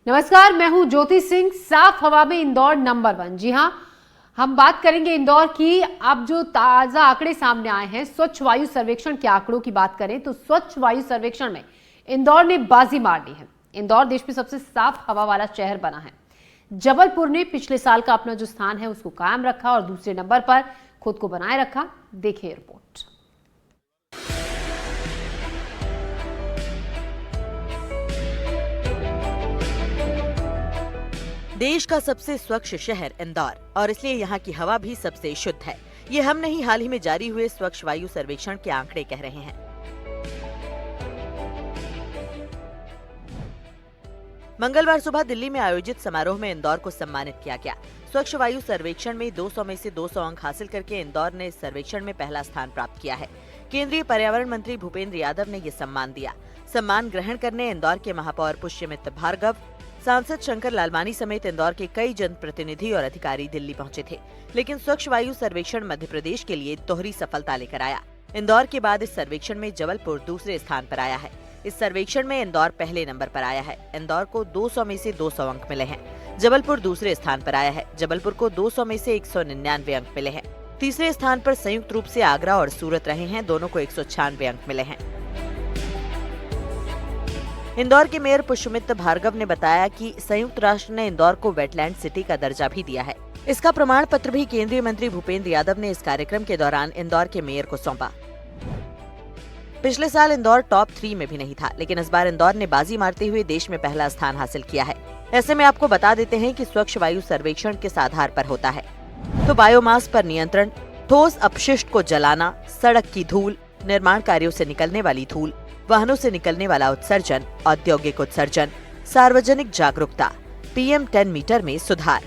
नमस्कार, मैं हूं ज्योति सिंह। साफ हवा में इंदौर नंबर 1। जी हां, हम बात करेंगे इंदौर की। अब जो ताजा आंकड़े सामने आए हैं, स्वच्छ वायु सर्वेक्षण के आंकड़ों की बात करें तो स्वच्छ वायु सर्वेक्षण में इंदौर ने बाजी मार ली है। इंदौर देश में सबसे साफ हवा वाला शहर बना है। जबलपुर ने पिछले साल का अपना जो स्थान है उसको कायम रखा और दूसरे नंबर पर खुद को बनाए रखा। देखिए रिपोर्ट। देश का सबसे स्वच्छ शहर इंदौर, और इसलिए यहाँ की हवा भी सबसे शुद्ध है। ये हम नहीं, हाल ही में जारी हुए स्वच्छ वायु सर्वेक्षण के आंकड़े कह रहे हैं। मंगलवार सुबह दिल्ली में आयोजित समारोह में इंदौर को सम्मानित किया गया। स्वच्छ वायु सर्वेक्षण में 200 में से 200 अंक हासिल करके इंदौर ने इस सर्वेक्षण में पहला स्थान प्राप्त किया है। केंद्रीय पर्यावरण मंत्री भूपेंद्र यादव ने ये सम्मान दिया। सम्मान ग्रहण करने इंदौर के महापौर पुष्यमित भार्गव, सांसद शंकर लालवानी समेत इंदौर के कई जनप्रतिनिधि और अधिकारी दिल्ली पहुंचे थे। लेकिन स्वच्छ वायु सर्वेक्षण मध्य प्रदेश के लिए दोहरी सफलता लेकर आया। इंदौर के बाद इस सर्वेक्षण में जबलपुर दूसरे स्थान पर आया है। इस सर्वेक्षण में इंदौर पहले नंबर पर आया है। इंदौर को 200 में से 200 अंक मिले हैं। जबलपुर दूसरे स्थान पर आया है। जबलपुर को 200 में से 199 अंक मिले हैं। तीसरे स्थान पर संयुक्त रूप से आगरा और सूरत रहे हैं। दोनों को 196 अंक मिले हैं। इंदौर के मेयर पुष्यमित भार्गव ने बताया कि संयुक्त राष्ट्र ने इंदौर को वेटलैंड सिटी का दर्जा भी दिया है। इसका प्रमाण पत्र भी केंद्रीय मंत्री भूपेंद्र यादव ने इस कार्यक्रम के दौरान इंदौर के मेयर को सौंपा। पिछले साल इंदौर टॉप 3 में भी नहीं था, लेकिन इस बार इंदौर ने बाजी मारते हुए देश में पहला स्थान हासिल किया है। ऐसे में आपको बता देते हैं कि स्वच्छ वायु सर्वेक्षण किस आधार पर होता है। तो बायोमास पर नियंत्रण, ठोस अपशिष्ट को जलाना, सड़क की धूल, निर्माण कार्यों से निकलने वाली धूल, वाहनों से निकलने वाला उत्सर्जन, औद्योगिक उत्सर्जन, सार्वजनिक जागरूकता, PM10 मीटर में सुधार।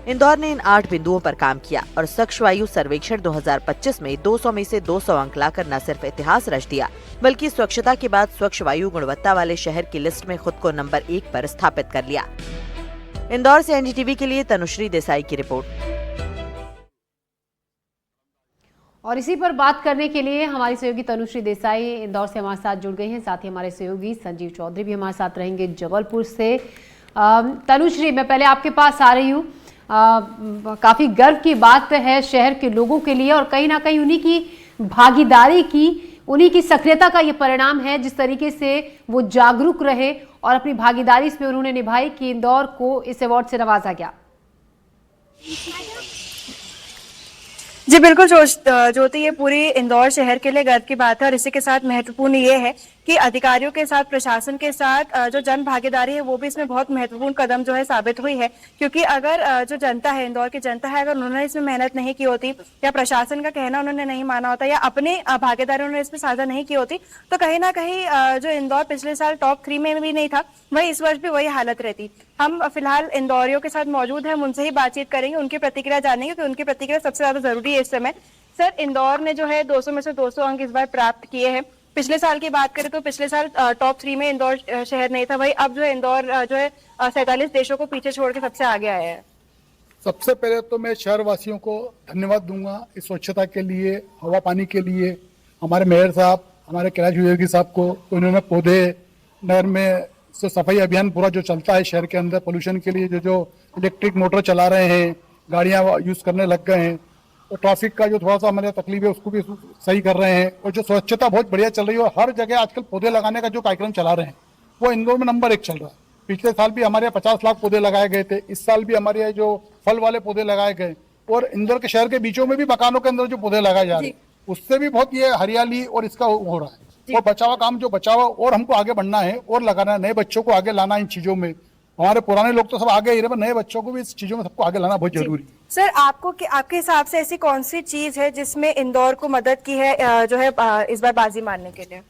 इंदौर ने इन 8 बिंदुओं पर काम किया और स्वच्छ वायु सर्वेक्षण 2025 में 200 में से 200 अंक लाकर न सिर्फ इतिहास रच दिया, बल्कि स्वच्छता के बाद स्वच्छ वायु गुणवत्ता वाले शहर की लिस्ट में खुद को नंबर 1 पर स्थापित कर लिया। इंदौर से NDTV के लिए तनुश्री देसाई की रिपोर्ट। और इसी पर बात करने के लिए हमारी सहयोगी तनुश्री देसाई इंदौर से हमारे साथ जुड़ गई हैं। साथ ही हमारे सहयोगी संजीव चौधरी भी हमारे साथ रहेंगे जबलपुर से। तनुश्री, मैं पहले आपके पास आ रही हूँ। काफ़ी गर्व की बात है शहर के लोगों के लिए, और कहीं ना कहीं उन्हीं की भागीदारी की, उन्हीं की सक्रियता का ये परिणाम है जिस तरीके से वो जागरूक रहे और अपनी भागीदारी इसमें उन्होंने निभाई कि इंदौर को इस अवार्ड से नवाजा गया। जी बिल्कुल ज्योति, ये पूरी इंदौर शहर के लिए गर्व की बात है। और इसी के साथ महत्वपूर्ण ये है कि अधिकारियों के साथ, प्रशासन के साथ जो जन भागीदारी है वो भी इसमें बहुत महत्वपूर्ण कदम जो है साबित हुई है। क्योंकि अगर जो जनता है, इंदौर की जनता है, अगर उन्होंने इसमें मेहनत नहीं की होती, या प्रशासन का कहना उन्होंने नहीं माना होता, या अपने भागीदारी उन्होंने इसमें साझा नहीं की होती, तो कहीं ना कहीं जो इंदौर पिछले साल टॉप 3 में भी नहीं था, वही इस वर्ष भी वही हालत रहती। हम फिलहाल इंदौरियों के साथ मौजूद हैं, उनसे ही बातचीत करेंगे, उनकी प्रतिक्रिया जानेंगे, क्योंकि उनकी प्रतिक्रिया सबसे ज्यादा जरूरी है इस समय। सर, इंदौर ने जो है 200 में से 200 अंक इस बार प्राप्त किए हैं। पिछले साल की बात करें तो पिछले साल टॉप 3 में इंदौर शहर नहीं था, वही अब जो है इंदौर जो है 47 देशों को पीछे छोड़ के सबसे आगे आया है। सबसे पहले तो मैं शहर वासियों को धन्यवाद दूंगा इस स्वच्छता के लिए, हवा पानी के लिए। हमारे मेयर साहब, हमारे कैलाश विजयवर्गीय साहब को, उन्होंने पौधे, नहर में से सफाई अभियान पूरा जो चलता है शहर के अंदर, पोल्यूशन के लिए जो इलेक्ट्रिक मोटर चला रहे हैं, गाड़ियां यूज करने लग गए हैं, और ट्रैफिक का जो थोड़ा सा हमारे तकलीफ है उसको भी सही कर रहे हैं। और जो स्वच्छता बहुत बढ़िया चल रही है, और हर जगह आजकल पौधे लगाने का जो कार्यक्रम चला रहे हैं वो इंदौर में नंबर 1 चल रहा है। पिछले साल भी हमारे यहाँ 50 लाख पौधे लगाए गए थे। इस साल भी हमारे यहाँ जो फल वाले पौधे लगाए गए, और इंदौर के शहर के बीचों में भी मकानों के अंदर जो पौधे लगाए जा रहे हैं, उससे भी बहुत ये हरियाली और इसका हो रहा है। और बचावा काम जो बचावा, और हमको आगे बढ़ना है और लगाना है, नए बच्चों को आगे लाना इन चीजों में। हमारे पुराने लोग तो सब आगे ही रहे, पर नए बच्चों को भी इस चीजों में सबको आगे लाना बहुत जरूरी है। सर, आपके हिसाब से ऐसी कौन सी चीज है जिसमें इंदौर को मदद की है जो है इस बार बाजी मारने के लिए?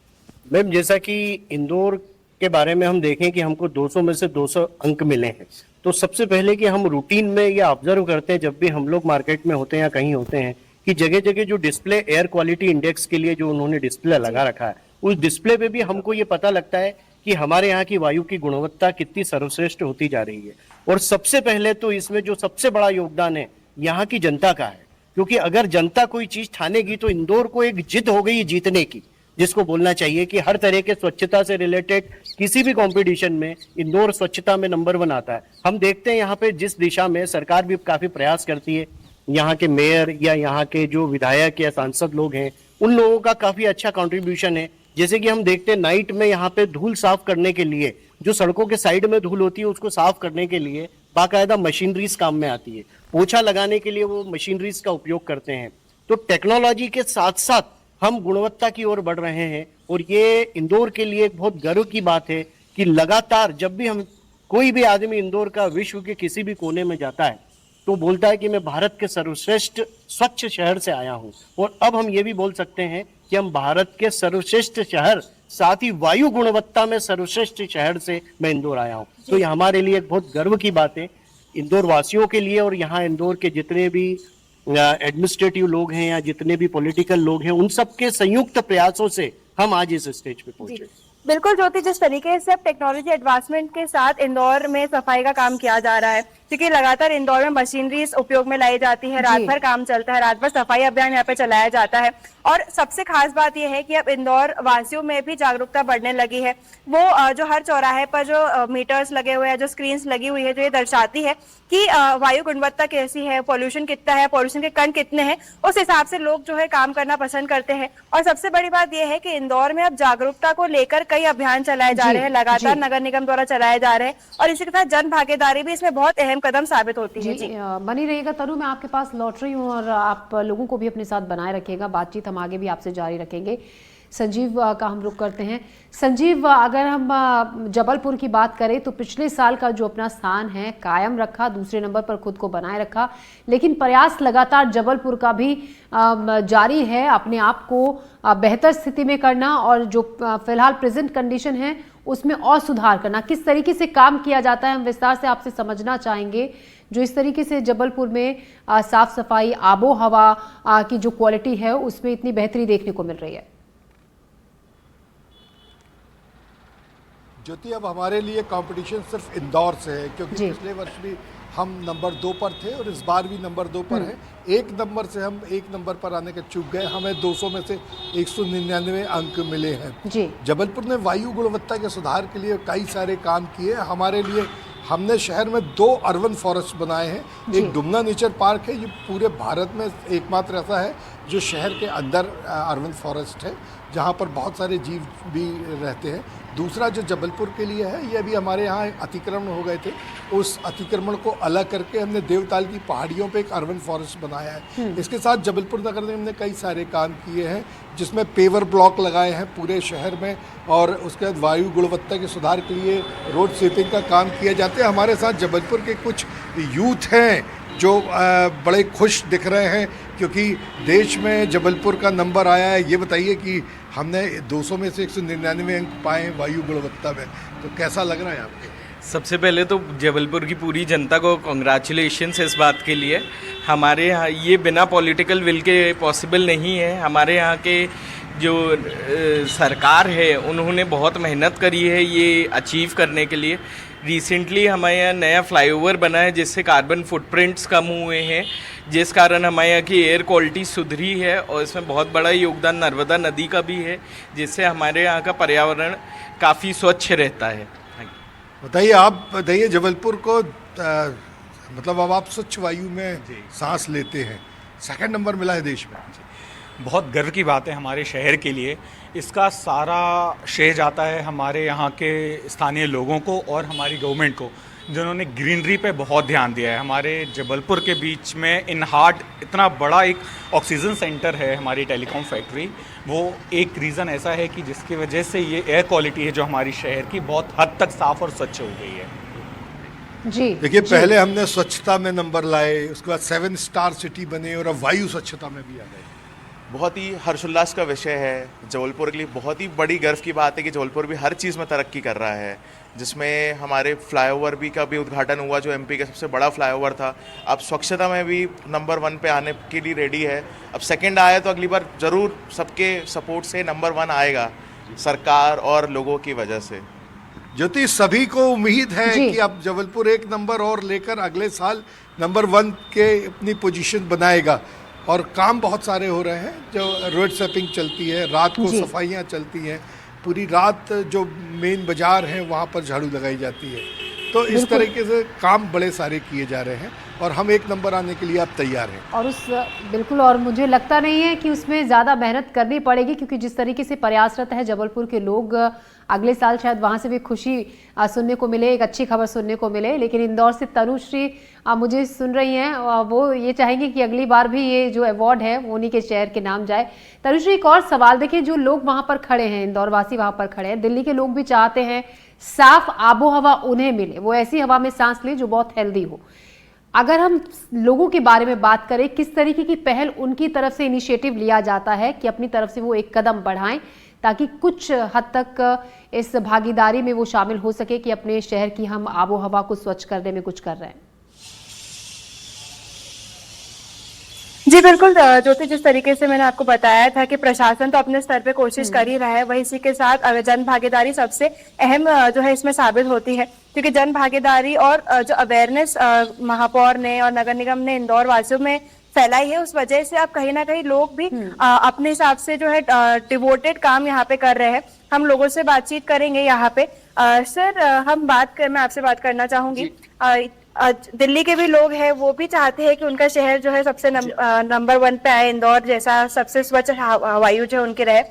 मैम, जैसा कि इंदौर के बारे में हम देखें कि हमको 200 में से 200 अंक मिले हैं, तो सबसे पहले कि हम रूटीन में ये ऑब्जर्व करते हैं जब भी हम लोग मार्केट में होते हैं या कहीं होते हैं, कि जगह जगह जो डिस्प्ले एयर क्वालिटी इंडेक्स के लिए जो उन्होंने डिस्प्ले लगा रखा है, उस डिस्प्ले पे भी हमको ये पता लगता है कि हमारे यहाँ की वायु की गुणवत्ता कितनी सर्वश्रेष्ठ होती जा रही है। और सबसे पहले तो इसमें जो सबसे बड़ा योगदान है यहाँ की जनता का है, क्योंकि अगर जनता कोई चीज ठानेगी तो इंदौर को एक जिद हो गई जीतने की, जिसको बोलना चाहिए कि हर तरह के स्वच्छता से रिलेटेड किसी भी कंपटीशन में इंदौर स्वच्छता में नंबर 1 आता है। हम देखते हैं यहाँ पे जिस दिशा में सरकार भी काफी प्रयास करती है, यहाँ के मेयर या यहाँ के जो विधायक या सांसद लोग हैं उन लोगों का काफी अच्छा कंट्रीब्यूशन है। जैसे कि हम देखते हैं नाइट में यहाँ पे धूल साफ करने के लिए, जो सड़कों के साइड में धूल होती है उसको साफ करने के लिए बाकायदा मशीनरीज काम में आती है। पोछा लगाने के लिए वो मशीनरीज का उपयोग करते हैं। तो टेक्नोलॉजी के साथ साथ हम गुणवत्ता की ओर बढ़ रहे हैं और ये इंदौर के लिए एक बहुत गर्व की बात है कि लगातार जब भी हम कोई भी आदमी इंदौर का विश्व के किसी भी कोने में जाता है तो बोलता है कि मैं भारत के सर्वश्रेष्ठ स्वच्छ शहर से आया हूं। और अब हम ये भी बोल सकते हैं कि हम भारत के सर्वश्रेष्ठ शहर, साथ ही वायु गुणवत्ता में सर्वश्रेष्ठ शहर से मैं इंदौर आया हूं। तो ये हमारे लिए एक बहुत गर्व की बात है इंदौर वासियों के लिए, और यहाँ इंदौर के जितने भी एडमिनिस्ट्रेटिव लोग हैं या जितने भी पॉलिटिकल लोग हैं उन सबके संयुक्त प्रयासों से हम आज इस स्टेज पे पहुंचे। बिल्कुल ज्योति, जिस तरीके से अब टेक्नोलॉजी एडवांसमेंट के साथ इंदौर में सफाई का काम किया जा रहा है, क्योंकि लगातार इंदौर में मशीनरी उपयोग में लाई जाती है, रात भर काम चलता है, रात भर सफाई अभियान यहाँ पे चलाया जाता है। और सबसे खास बात यह है कि अब इंदौर वासियों में भी जागरूकता बढ़ने लगी है। वो जो हर चौराहे पर जो मीटर्स लगे हुए हैं, जो स्क्रीन्स लगी हुई है, जो ये दर्शाती है कि वायु गुणवत्ता कैसी है, पॉल्यूशन कितना है, पॉल्यूशन के कण कितने हैं, उस हिसाब से लोग जो है काम करना पसंद करते हैं। और सबसे बड़ी बात यह है कि इंदौर में अब जागरूकता को लेकर कई अभियान चलाए जा रहे हैं, लगातार नगर निगम द्वारा चलाए जा रहे हैं, और इसी के साथ जन भागीदारी भी इसमें बहुत अहम कदम साबित होती है। जी बनी रहेगा तनु, मैं आपके पास लौट रही हूँ और आप लोगों को भी अपने साथ बनाए रखिएगा। बातचीत हम आगे भी आपसे जारी रखेंगे। संजीव का हम रुख करते हैं। संजीव, अगर हम जबलपुर की बात करें तो पिछले साल का जो अपना स्थान है कायम रखा, दूसरे नंबर पर खुद को बनाए रखा, लेकिन प्रयास लगातार जबलपुर का भी जारी है अपने आप को बेहतर स्थिति में करना और जो फिलहाल प्रेजेंट कंडीशन है उसमें और सुधार करना। किस तरीके से काम किया जाता है हम विस्तार से आपसे समझना चाहेंगे, जो इस तरीके से जबलपुर में साफ सफाई, आबो हवा की जो क्वालिटी है उसमें इतनी बेहतरी देखने को मिल रही है। ज्योति, अब हमारे लिए कंपटीशन सिर्फ इंदौर से है, क्योंकि पिछले वर्ष भी हम नंबर 2 पर थे और इस बार भी नंबर 2 पर है। एक नंबर से हम 1 नंबर पर आने के चूक गए। हमें 200 में से 199 अंक मिले हैं। जबलपुर ने वायु गुणवत्ता के सुधार के लिए कई सारे काम किए। हमारे लिए हमने शहर में 2 अर्बन फॉरेस्ट बनाए हैं। एक डुमना नेचर पार्क है, ये पूरे भारत में एकमात्र ऐसा है जो शहर के अंदर अर्बन फॉरेस्ट है, जहाँ पर बहुत सारे जीव भी रहते हैं। दूसरा जो जबलपुर के लिए है, ये अभी हमारे यहाँ अतिक्रमण हो गए थे, उस अतिक्रमण को अलग करके हमने देवताल की पहाड़ियों पे एक अर्बन फॉरेस्ट बनाया है। इसके साथ जबलपुर नगर निगम ने कई सारे काम किए हैं, जिसमें पेवर ब्लॉक लगाए हैं पूरे शहर में, और उसके बाद वायु गुणवत्ता के सुधार के लिए रोड स्वीपिंग का काम किया जाता है। हमारे साथ जबलपुर के कुछ यूथ हैं जो बड़े खुश दिख रहे हैं क्योंकि देश में जबलपुर का नंबर आया है। ये बताइए कि हमने 200 में से 199 अंक पाए वायु गुणवत्ता में, तो कैसा लग रहा है आपको? सबसे पहले तो जबलपुर की पूरी जनता को कॉन्ग्रेचुलेशंस इस बात के लिए। हमारे यहाँ ये बिना पॉलिटिकल विल के पॉसिबल नहीं है। हमारे यहाँ के जो सरकार है उन्होंने बहुत मेहनत करी है ये अचीव करने के लिए। रिसेंटली हमारे यहाँ नया फ्लाईओवर बना है जिससे कार्बन फुटप्रिंट्स कम हुए हैं, जिस कारण हमारे यहाँ की एयर क्वालिटी सुधरी है, और इसमें बहुत बड़ा योगदान नर्मदा नदी का भी है, जिससे हमारे यहाँ का पर्यावरण काफ़ी स्वच्छ रहता है। बताइए, आप बताइए जबलपुर को मतलब अब आप स्वच्छ वायु में सांस लेते हैं, 2nd नंबर मिला है देश में। बहुत गर्व की बात है हमारे शहर के लिए। इसका सारा श्रेय जाता है हमारे यहाँ के स्थानीय लोगों को और हमारी गवर्नमेंट को, जिन्होंने ग्रीनरी पे बहुत ध्यान दिया है। हमारे जबलपुर के बीच में इन हार्ट इतना बड़ा एक ऑक्सीजन सेंटर है हमारी टेलीकॉम फैक्ट्री, वो एक रीज़न ऐसा है कि जिसकी वजह से ये एयर क्वालिटी है जो हमारी शहर की बहुत हद तक साफ़ और स्वच्छ हो गई है। जी देखिए, पहले हमने स्वच्छता में नंबर लाए, उसके बाद 7 स्टार सिटी बने और अब वायु स्वच्छता में भी आ गए। बहुत ही हर्षोल्लास का विषय है। जबलपुर के लिए बहुत ही बड़ी गर्व की बात है कि जबलपुर भी हर चीज़ में तरक्की कर रहा है, जिसमें हमारे फ्लाईओवर भी का भी उद्घाटन हुआ जो एमपी का सबसे बड़ा फ्लाईओवर था। अब स्वच्छता में भी नंबर 1 पे आने के लिए रेडी है। अब 2nd आया तो अगली बार ज़रूर सबके सपोर्ट से नंबर 1 आएगा, सरकार और लोगों की वजह से। ज्योति, सभी को उम्मीद है कि अब जबलपुर 1 नंबर और लेकर अगले साल नंबर 1 के अपनी पोजीशन बनाएगा। और काम बहुत सारे हो रहे हैं। जो रोड स्वैपिंग चलती है, रात को सफाइयाँ चलती हैं, पूरी रात जो मेन बाजार है वहाँ पर झाड़ू लगाई जाती है। तो इस तरीके से काम बड़े सारे किए जा रहे हैं और हम 1 नंबर आने के लिए अब तैयार हैं। और बिल्कुल, और मुझे लगता नहीं है कि उसमें ज़्यादा मेहनत करनी पड़ेगी, क्योंकि जिस तरीके से प्रयासरत है जबलपुर के लोग, अगले साल शायद वहाँ से भी खुशी सुनने को मिले, एक अच्छी खबर सुनने को मिले। लेकिन इंदौर से तनुश्री मुझे सुन रही हैं, वो ये चाहेंगे कि अगली बार भी ये जो अवार्ड है वो उन्हीं के शहर के नाम जाए। तनुश्री, एक और सवाल, देखिए जो लोग वहाँ पर खड़े हैं, इंदौर वासी वहाँ पर खड़े हैं, दिल्ली के लोग भी चाहते हैं साफ आबो हवा उन्हें मिले, वो ऐसी हवा में सांस ले जो बहुत हेल्दी हो। अगर हम लोगों के बारे में बात करें, किस तरीके की पहल उनकी तरफ से इनिशिएटिव लिया जाता है कि अपनी तरफ से वो एक कदम बढ़ाएं ताकि कुछ हद तक इस भागीदारी में वो शामिल हो सके कि अपने शहर की हम आबो हवा को स्वच्छ करने में कुछ कर रहे हैं? जी बिल्कुल ज्योति, जिस तरीके से मैंने आपको बताया था कि प्रशासन तो अपने स्तर पे कोशिश कर ही रहा है, वही इसी के साथ जन भागीदारी सबसे अहम जो है इसमें साबित होती है, क्योंकि जन भागीदारी और जो अवेयरनेस महापौर ने और नगर निगम ने इंदौर वासियों में फैलाई है, उस वजह से अब कहीं ना कहीं लोग भी अपने हिसाब से जो है डिवोटेड काम यहाँ पे कर रहे हैं। हम लोगों से बातचीत करेंगे यहाँ पे। सर, मैं आपसे बात करना चाहूंगी। दिल्ली के भी लोग हैं, वो भी चाहते हैं कि उनका शहर जो है सबसे नंबर 1 पे आए, इंदौर जैसा सबसे स्वच्छ वायु जो उनके रहे।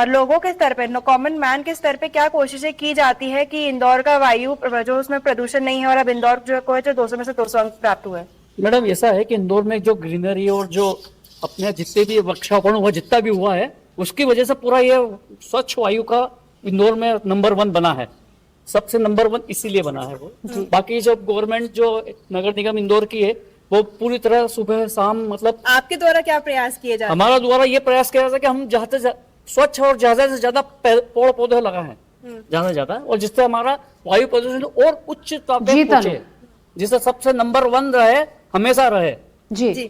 लोगों के स्तर पे, कॉमन मैन के स्तर पे क्या कोशिशें की जाती है कि इंदौर का वायु जो उसमें प्रदूषण नहीं है और अब इंदौर जो को 200 में से 200 अंक प्राप्त हुए? मैडम, ऐसा है कि इंदौर में जो ग्रीनरी और जो अपने जितने भी वृक्षारोपण हुआ, जितना भी हुआ है, उसकी वजह से पूरा ये स्वच्छ वायु का इंदौर में नंबर 1 बना है। सबसे नंबर 1 इसीलिए बना है वो। बाकी जो गवर्नमेंट जो नगर निगम इंदौर की है, वो पूरी तरह सुबह शाम, मतलब आपके द्वारा क्या प्रयास किए जाते हैं? हमारा द्वारा ये प्रयास किया जाता है कि हम स्वच्छ और ज्यादा से ज्यादा पेड़ पौधे लगाए हैं, ज्यादा से ज्यादा, और जिससे हमारा वायु प्रदूषण और उच्च तक पहुंचे, जिससे सबसे नंबर 1 रहे, हमेशा रहे। जी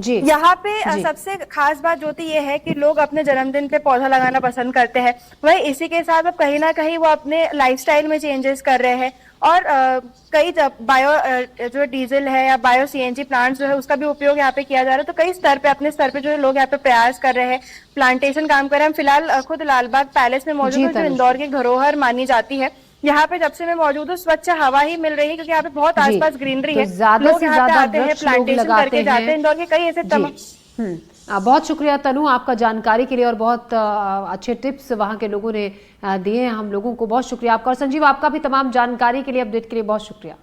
यहाँ पे सबसे खास बात ज्योति ये है कि लोग अपने जन्मदिन पे पौधा लगाना पसंद करते हैं, वही इसी के साथ अब कहीं ना कहीं वो अपने लाइफस्टाइल में चेंजेस कर रहे हैं और कई बायो जो डीजल है या बायो सीएनजी प्लांट्स जो है उसका भी उपयोग यहाँ पे किया जा रहा है। तो कई स्तर पे, अपने स्तर पे जो है लोग यहाँ पे प्रयास कर रहे हैं, प्लांटेशन काम कर रहे हैं। हम फिलहाल खुद लालबाग पैलेस में मौजूद है, जो इंदौर की धरोहर मानी जाती है। यहाँ पे जब से मैं मौजूद हूँ स्वच्छ हवा ही मिल रही है, क्योंकि यहाँ पे बहुत आसपास ग्रीनरी है, लोग यहाँ पे आते हैं, प्लांटेशन करके जाते हैं। इंदौर के कई ऐसे बहुत शुक्रिया तनु आपका जानकारी के लिए, और बहुत अच्छे टिप्स वहाँ के लोगों ने दिए हैं हम लोगों को। बहुत शुक्रिया आपका, और संजीव आपका भी तमाम जानकारी के लिए, अपडेट के लिए बहुत शुक्रिया।